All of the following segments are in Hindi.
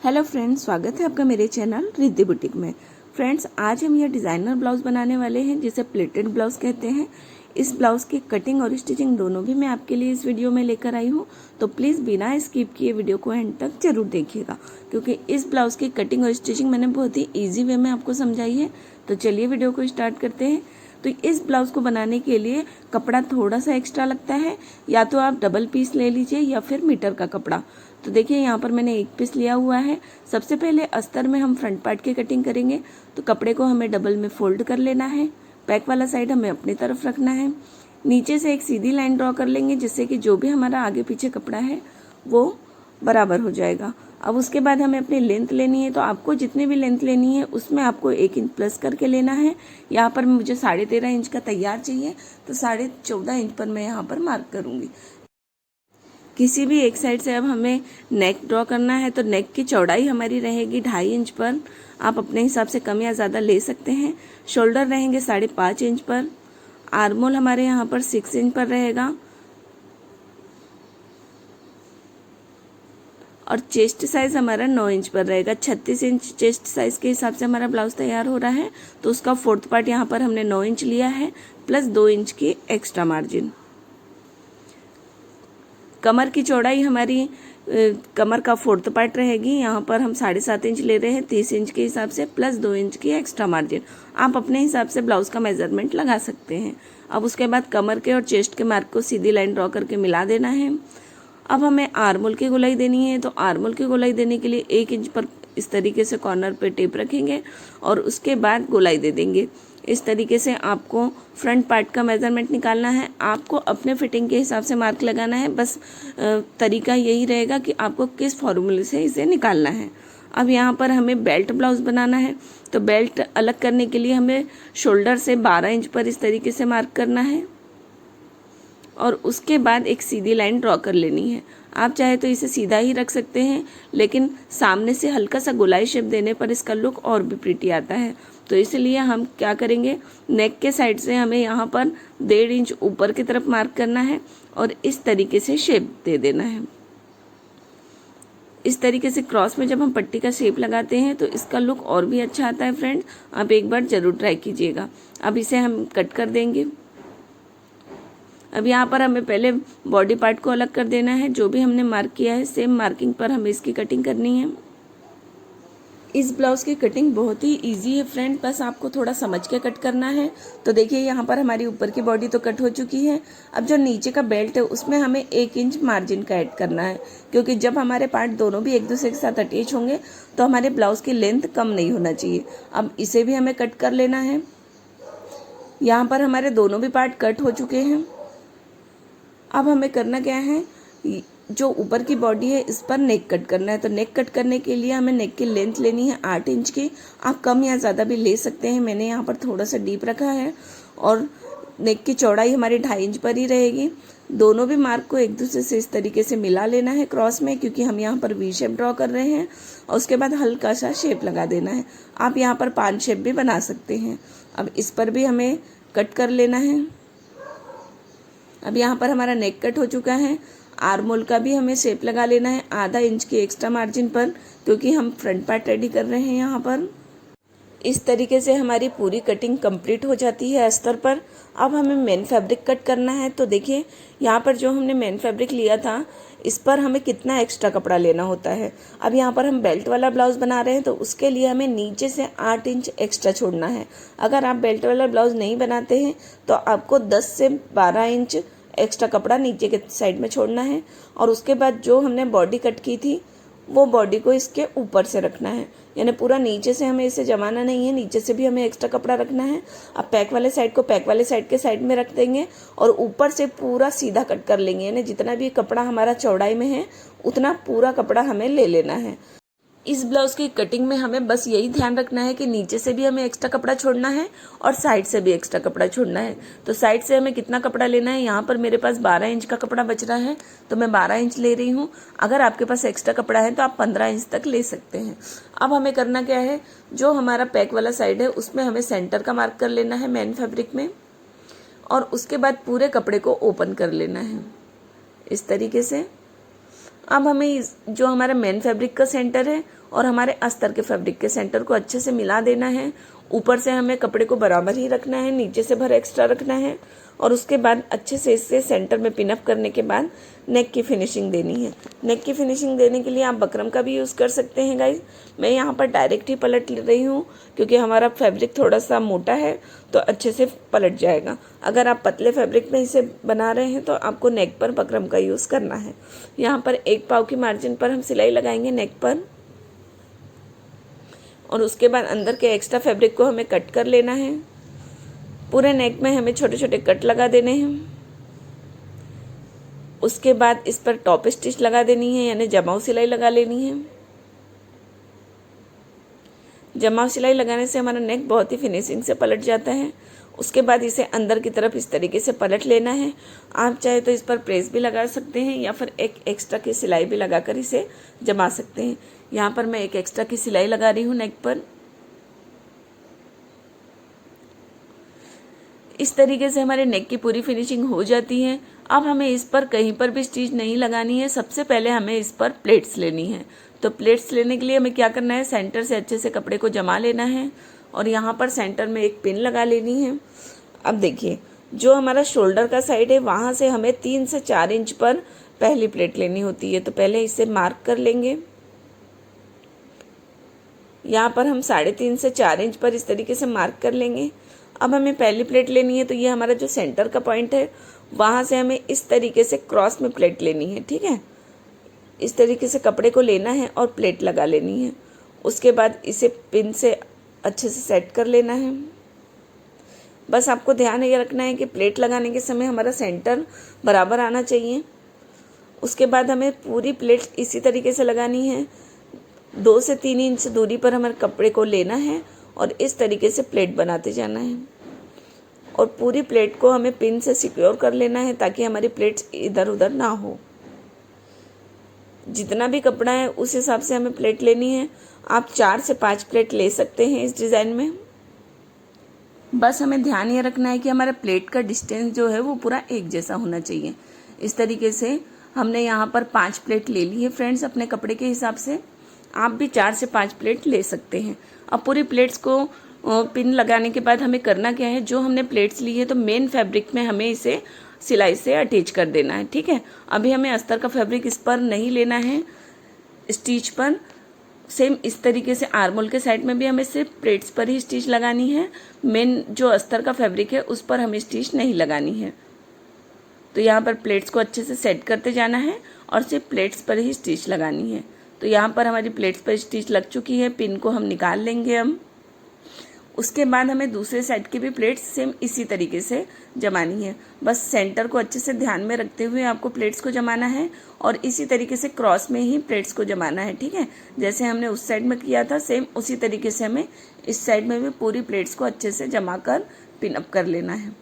हेलो फ्रेंड्स, स्वागत है आपका मेरे चैनल रिद्धि बुटीक में। फ्रेंड्स, आज हम यह डिज़ाइनर ब्लाउज बनाने वाले हैं जिसे प्लेटेड ब्लाउज कहते हैं। इस ब्लाउज की कटिंग और स्टिचिंग दोनों भी मैं आपके लिए इस वीडियो में लेकर आई हूँ, तो प्लीज़ बिना स्किप किए वीडियो को एंड तक जरूर देखिएगा, क्योंकि इस ब्लाउज की कटिंग और स्टिचिंग मैंने बहुत ही ईजी वे में आपको समझाई है। तो चलिए वीडियो को स्टार्ट करते हैं। तो इस ब्लाउज को बनाने के लिए कपड़ा थोड़ा सा एक्स्ट्रा लगता है, या तो आप डबल पीस ले लीजिए या फिर मीटर का कपड़ा। तो देखिए यहाँ पर मैंने एक पीस लिया हुआ है। सबसे पहले अस्तर में हम फ्रंट पार्ट की कटिंग करेंगे, तो कपड़े को हमें डबल में फोल्ड कर लेना है। बैक वाला साइड हमें अपनी तरफ रखना है। नीचे से एक सीधी लाइन ड्रॉ कर लेंगे, जिससे कि जो भी हमारा आगे पीछे कपड़ा है वो बराबर हो जाएगा। अब उसके बाद हमें अपनी लेंथ लेनी है, तो आपको जितनी भी लेंथ लेनी है उसमें आपको 1 इंच प्लस करके लेना है। यहाँ पर मुझे 13.5 इंच का तैयार चाहिए, तो 14.5 इंच पर मैं यहाँ पर मार्क करूँगी। किसी भी एक साइड से अब हमें नेक ड्रॉ करना है, तो नेक की चौड़ाई हमारी रहेगी 2.5 इंच पर। आप अपने हिसाब से कम या ज़्यादा ले सकते हैं। शोल्डर रहेंगे 5.5 इंच पर। आर्मोल हमारे यहाँ पर 6 इंच पर रहेगा, और चेस्ट साइज हमारा 9 इंच पर रहेगा। 36 इंच चेस्ट साइज के हिसाब से हमारा ब्लाउज तैयार हो रहा है, तो उसका 4th पार्ट यहाँ पर हमने 9 इंच लिया है, प्लस 2 इंच की एक्स्ट्रा मार्जिन। कमर की चौड़ाई हमारी कमर का 4th पार्ट रहेगी। यहाँ पर हम 7.5 इंच ले रहे हैं 30 इंच के हिसाब से, प्लस 2 इंच की एक्स्ट्रा मार्जिन। आप अपने हिसाब से ब्लाउज का मेजरमेंट लगा सकते हैं। अब उसके बाद कमर के और चेस्ट के मार्क को सीधी लाइन ड्रॉ करके मिला देना है। अब हमें आर्मोल की गोलाई देनी है, तो आर्मोल की गोलाई देने के लिए 1 इंच पर इस तरीके से कॉर्नर पे टेप रखेंगे और उसके बाद गोलाई दे देंगे। इस तरीके से आपको फ्रंट पार्ट का मेजरमेंट निकालना है। आपको अपने फिटिंग के हिसाब से मार्क लगाना है, बस तरीका यही रहेगा कि आपको किस फॉर्मूले से इसे निकालना है। अब यहाँ पर हमें बेल्ट ब्लाउज बनाना है, तो बेल्ट अलग करने के लिए हमें शोल्डर से 12 इंच पर इस तरीके से मार्क करना है, और उसके बाद एक सीधी लाइन ड्रॉ कर लेनी है। आप चाहे तो इसे सीधा ही रख सकते हैं, लेकिन सामने से हल्का सा गोलाई शेप देने पर इसका लुक और भी प्रीटी आता है। तो इसलिए हम क्या करेंगे, नेक के साइड से हमें यहाँ पर 1.5 इंच ऊपर की तरफ मार्क करना है और इस तरीके से शेप दे देना है। इस तरीके से क्रॉस में जब हम पट्टी का शेप लगाते हैं तो इसका लुक और भी अच्छा आता है। फ्रेंड्स, आप एक बार जरूर ट्राई कीजिएगा। अब इसे हम कट कर देंगे। अब यहाँ पर हमें पहले बॉडी पार्ट को अलग कर देना है। जो भी हमने मार्क किया है सेम मार्किंग पर हमें इसकी कटिंग करनी है। इस ब्लाउज की कटिंग बहुत ही इजी है फ्रेंड, बस आपको थोड़ा समझ के कट करना है। तो देखिए यहाँ पर हमारी ऊपर की बॉडी तो कट हो चुकी है। अब जो नीचे का बेल्ट है उसमें हमें 1 इंच मार्जिन का ऐड करना है, क्योंकि जब हमारे पार्ट दोनों भी एक दूसरे के साथ अटैच होंगे तो हमारे ब्लाउज की लेंथ कम नहीं होना चाहिए। अब इसे भी हमें कट कर लेना है। यहाँ पर हमारे दोनों भी पार्ट कट हो चुके हैं। अब हमें करना क्या है, जो ऊपर की बॉडी है इस पर नेक कट करना है। तो नेक कट करने के लिए हमें नेक की लेंथ लेनी है 8 इंच की। आप कम या ज़्यादा भी ले सकते हैं, मैंने यहाँ पर थोड़ा सा डीप रखा है। और नेक की चौड़ाई हमारी 2.5 इंच पर ही रहेगी। दोनों भी मार्क को एक दूसरे से इस तरीके से मिला लेना है क्रॉस में, क्योंकि हम यहाँ पर वी शेप ड्रॉ कर रहे हैं। और उसके बाद हल्का सा शेप लगा देना है। आप यहाँ पर 5 शेप भी बना सकते हैं। अब इस पर भी हमें कट कर लेना है। अब यहाँ पर हमारा नेक कट हो चुका है। आर्मोल का भी हमें शेप लगा लेना है 0.5 इंच की एक्स्ट्रा मार्जिन पर, क्योंकि हम फ्रंट पार्ट रेडी कर रहे हैं यहाँ पर। इस तरीके से हमारी पूरी कटिंग कंप्लीट हो जाती है अस्तर पर। अब हमें मेन फैब्रिक कट करना है। तो देखिए यहाँ पर जो हमने मेन फैब्रिक लिया था इस पर हमें कितना एक्स्ट्रा कपड़ा लेना होता है। अब यहाँ पर हम बेल्ट वाला ब्लाउज बना रहे हैं, तो उसके लिए हमें नीचे से 8 इंच एक्स्ट्रा छोड़ना है। अगर आप बेल्ट वाला ब्लाउज नहीं बनाते हैं तो आपको 10 से 12 इंच एक्स्ट्रा कपड़ा नीचे के साइड में छोड़ना है। और उसके बाद जो हमने बॉडी कट की थी वो बॉडी को इसके ऊपर से रखना है, यानी पूरा नीचे से हमें इसे जमाना नहीं है, नीचे से भी हमें एक्स्ट्रा कपड़ा रखना है। अब पैक वाले साइड को पैक वाले साइड के साइड में रख देंगे और ऊपर से पूरा सीधा कट कर लेंगे, यानी जितना भी कपड़ा हमारा चौड़ाई में है उतना पूरा कपड़ा हमें ले लेना है। इस ब्लाउज की कटिंग में हमें बस यही ध्यान रखना है कि नीचे से भी हमें एक्स्ट्रा कपड़ा छोड़ना है और साइड से भी एक्स्ट्रा कपड़ा छोड़ना है। तो साइड से हमें कितना कपड़ा लेना है, यहाँ पर मेरे पास 12 इंच का कपड़ा बच रहा है तो मैं 12 इंच ले रही हूँ। अगर आपके पास एक्स्ट्रा कपड़ा है तो आप 15 इंच तक ले सकते हैं। अब हमें करना क्या है, जो हमारा पैक वाला साइड है उसमें हमें सेंटर का मार्क कर लेना है मेन फैब्रिक में, और उसके बाद पूरे कपड़े को ओपन कर लेना है इस तरीके से। अब हमें जो हमारा मेन फैब्रिक का सेंटर है और हमारे अस्तर के फैब्रिक के सेंटर को अच्छे से मिला देना है। ऊपर से हमें कपड़े को बराबर ही रखना है, नीचे से भर एक्स्ट्रा रखना है और उसके बाद अच्छे से इसे सेंटर में पिन अप करने के बाद नेक की फिनिशिंग देनी है। नेक की फिनिशिंग देने के लिए आप बकरम का भी यूज़ कर सकते हैं गाइज। मैं यहाँ पर डायरेक्ट ही पलट ले रही हूँ क्योंकि हमारा फैब्रिक थोड़ा सा मोटा है तो अच्छे से पलट जाएगा। अगर आप पतले फैब्रिक में इसे बना रहे हैं तो आपको नेक पर बकरम का यूज़ करना है। यहाँ पर 1 पाव की मार्जिन पर हम सिलाई लगाएंगे नेक पर और उसके बाद अंदर के एक्स्ट्रा फैब्रिक को हमें कट कर लेना है। पूरे नेक में हमें छोटे छोटे कट लगा देने हैं। उसके बाद इस पर टॉप स्टिच लगा देनी है, यानी जमाव सिलाई लगा लेनी है। जमाव सिलाई लगाने से हमारा नेक बहुत ही फिनिशिंग से पलट जाता है। उसके बाद इसे अंदर की तरफ इस तरीके से पलट लेना है। आप चाहे तो इस पर प्रेस भी लगा सकते हैं या फिर एक एक्स्ट्रा की सिलाई भी लगाकर इसे जमा सकते हैं। यहाँ पर मैं एक एक्स्ट्रा की सिलाई लगा रही हूँ नेक पर। इस तरीके से हमारे नेक की पूरी फिनिशिंग हो जाती है। अब हमें इस पर कहीं पर भी स्टिच नहीं लगानी है। सबसे पहले हमें इस पर प्लेट्स लेनी है। तो प्लेट्स लेने के लिए हमें क्या करना है, सेंटर से अच्छे से कपड़े को जमा लेना है और यहाँ पर सेंटर में एक पिन लगा लेनी है। अब देखिए, जो हमारा शोल्डर का साइड है वहाँ से हमें 3 से 4 इंच पर पहली प्लेट लेनी होती है। तो पहले इसे मार्क कर लेंगे। यहाँ पर हम 3.5 से 4 इंच पर इस तरीके से मार्क कर लेंगे। अब हमें पहली प्लेट लेनी है तो ये हमारा जो सेंटर का पॉइंट है वहाँ से हमें इस तरीके से क्रॉस में प्लेट लेनी है। ठीक है, इस तरीके से कपड़े को लेना है और प्लेट लगा लेनी है। उसके बाद इसे पिन से अच्छे से सेट कर लेना है। बस आपको ध्यान ये रखना है कि प्लेट लगाने के समय हमारा सेंटर बराबर आना चाहिए। उसके बाद हमें पूरी प्लेट इसी तरीके से लगानी है। 2 से 3 इंच दूरी पर हमारे कपड़े को लेना है और इस तरीके से प्लेट बनाते जाना है और पूरी प्लेट को हमें पिन से सिक्योर कर लेना है ताकि हमारी प्लेट्स इधर उधर ना हो। जितना भी कपड़ा है उस हिसाब से हमें प्लेट लेनी है। आप 4 से 5 प्लेट ले सकते हैं इस डिज़ाइन में। बस हमें ध्यान ये रखना है कि हमारे प्लेट का डिस्टेंस जो है वो पूरा एक जैसा होना चाहिए। इस तरीके से हमने यहाँ पर 5 प्लेट ले ली है फ्रेंड्स अपने कपड़े के हिसाब से। आप भी 4 से 5 प्लेट ले सकते हैं। अब पूरी प्लेट्स को पिन लगाने के बाद हमें करना क्या है, जो हमने प्लेट्स ली है तो मेन फैब्रिक में हमें इसे सिलाई से अटैच कर देना है। ठीक है, अभी हमें अस्तर का फैब्रिक इस पर नहीं लेना है स्टिच पर। सेम इस तरीके से आर्मोल के साइड में भी हमें सिर्फ प्लेट्स पर ही स्टिच लगानी है। मेन जो अस्तर का फैब्रिक है उस पर हमें स्टिच नहीं लगानी है। तो यहाँ पर प्लेट्स को अच्छे से सेट करते जाना है और सिर्फ प्लेट्स पर ही स्टिच लगानी है। तो यहाँ पर हमारी प्लेट्स पर स्टिच लग चुकी है। पिन को हम निकाल लेंगे हम। उसके बाद हमें दूसरे साइड की भी प्लेट्स सेम इसी तरीके से जमानी है। बस सेंटर को अच्छे से ध्यान में रखते हुए आपको प्लेट्स को जमाना है और इसी तरीके से क्रॉस में ही प्लेट्स को जमाना है। ठीक है, जैसे हमने उस साइड में किया था सेम उसी तरीके से हमें इस साइड में भी पूरी प्लेट्स को अच्छे से जमा कर पिन अप कर लेना है।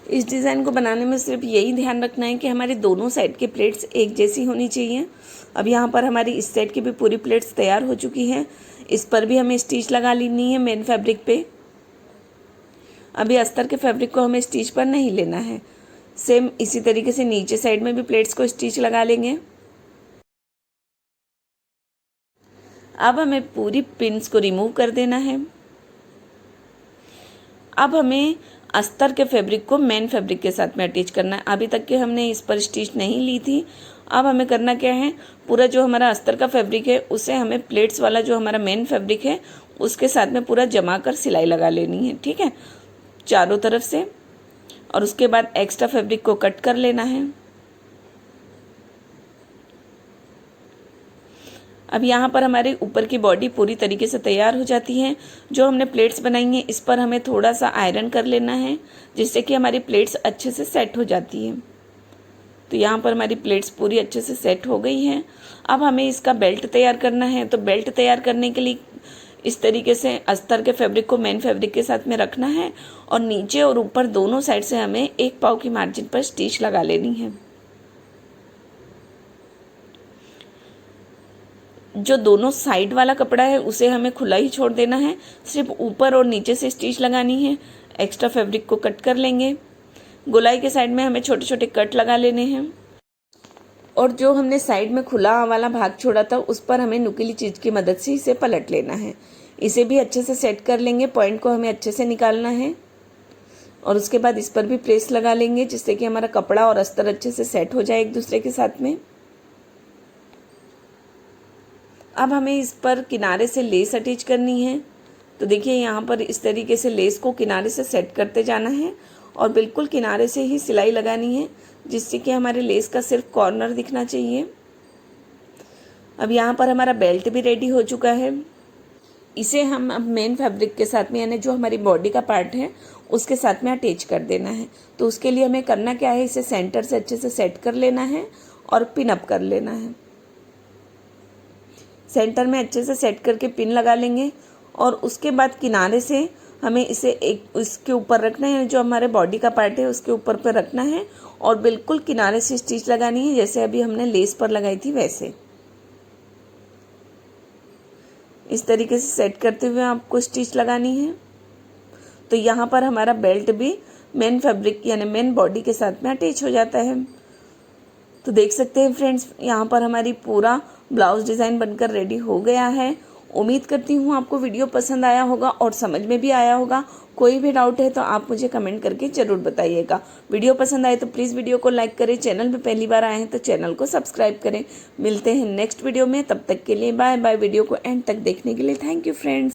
इस डिज़ाइन को बनाने में सिर्फ यही ध्यान रखना है कि हमारी दोनों साइड की प्लेट्स एक जैसी होनी चाहिए। अब यहाँ पर हमारी इस साइड की भी पूरी प्लेट्स तैयार हो चुकी हैं। इस पर भी हमें स्टिच लगा लेनी है मेन फैब्रिक पे। अभी अस्तर के फैब्रिक को हमें स्टिच पर नहीं लेना है। सेम इसी तरीके से नीचे साइड में भी प्लेट्स को स्टिच लगा लेंगे। अब हमें पूरी पिन्स को रिमूव कर देना है। अब हमें अस्तर के फैब्रिक को मेन फैब्रिक के साथ में अटैच करना है। अभी तक के हमने इस पर स्टिच नहीं ली थी। अब हमें करना क्या है, पूरा जो हमारा अस्तर का फैब्रिक है उसे हमें प्लेट्स वाला जो हमारा मेन फैब्रिक है उसके साथ में पूरा जमा कर सिलाई लगा लेनी है। ठीक है, चारों तरफ से। और उसके बाद एक्स्ट्रा फैब्रिक को कट कर लेना है। अब यहाँ पर हमारे ऊपर की बॉडी पूरी तरीके से तैयार हो जाती है। जो हमने प्लेट्स बनाई हैं इस पर हमें थोड़ा सा आयरन कर लेना है जिससे कि हमारी प्लेट्स अच्छे से सेट हो जाती हैं। तो यहाँ पर हमारी प्लेट्स पूरी अच्छे से सेट हो गई हैं। अब हमें इसका बेल्ट तैयार करना है। तो बेल्ट तैयार करने के लिए इस तरीके से अस्तर के फैब्रिक को मेन फैब्रिक के साथ में रखना है और नीचे और ऊपर दोनों साइड से हमें 1 पाव की मार्जिन पर स्टिच लगा लेनी है। जो दोनों साइड वाला कपड़ा है उसे हमें खुला ही छोड़ देना है। सिर्फ ऊपर और नीचे से स्टिच लगानी है। एक्स्ट्रा फैब्रिक को कट कर लेंगे। गोलाई के साइड में हमें छोटे छोटे कट लगा लेने हैं और जो हमने साइड में खुला वाला भाग छोड़ा था उस पर हमें नुकीली चीज़ की मदद से इसे पलट लेना है। इसे भी अच्छे से सेट कर लेंगे, पॉइंट को हमें अच्छे से निकालना है और उसके बाद इस पर भी प्रेस लगा लेंगे जिससे कि हमारा कपड़ा और अस्तर अच्छे से सेट हो जाए एक दूसरे के साथ में। अब हमें इस पर किनारे से लेस अटैच करनी है। तो देखिए यहाँ पर इस तरीके से लेस को किनारे से सेट करते जाना है और बिल्कुल किनारे से ही सिलाई लगानी है जिससे कि हमारे लेस का सिर्फ कॉर्नर दिखना चाहिए। अब यहाँ पर हमारा बेल्ट भी रेडी हो चुका है। इसे हम अब मेन फैब्रिक के साथ में यानी जो हमारी बॉडी का पार्ट है उसके साथ में अटैच कर देना है। तो उसके लिए हमें करना क्या है, इसे सेंटर से अच्छे से सेट कर लेना है और पिन अप कर लेना है। सेंटर में अच्छे से सेट करके पिन लगा लेंगे और उसके बाद किनारे से हमें इसे एक उसके ऊपर रखना है, जो हमारे बॉडी का पार्ट है उसके ऊपर पर रखना है और बिल्कुल किनारे से स्टिच लगानी है जैसे अभी हमने लेस पर लगाई थी वैसे। इस तरीके से सेट करते हुए आपको स्टिच लगानी है। तो यहाँ पर हमारा बेल्ट भी मेन फैब्रिक यानी मेन बॉडी के साथ में अटैच हो जाता है। तो देख सकते हैं फ्रेंड्स, यहाँ पर हमारी पूरा ब्लाउज डिज़ाइन बनकर रेडी हो गया है। उम्मीद करती हूँ आपको वीडियो पसंद आया होगा और समझ में भी आया होगा। कोई भी डाउट है तो आप मुझे कमेंट करके ज़रूर बताइएगा। वीडियो पसंद आए तो प्लीज़ वीडियो को लाइक करें, चैनल पे पहली बार आए हैं तो चैनल को सब्सक्राइब करें। मिलते हैं नेक्स्ट वीडियो में, तब तक के लिए बाय बाय। वीडियो को एंड तक देखने के लिए थैंक यू फ्रेंड्स।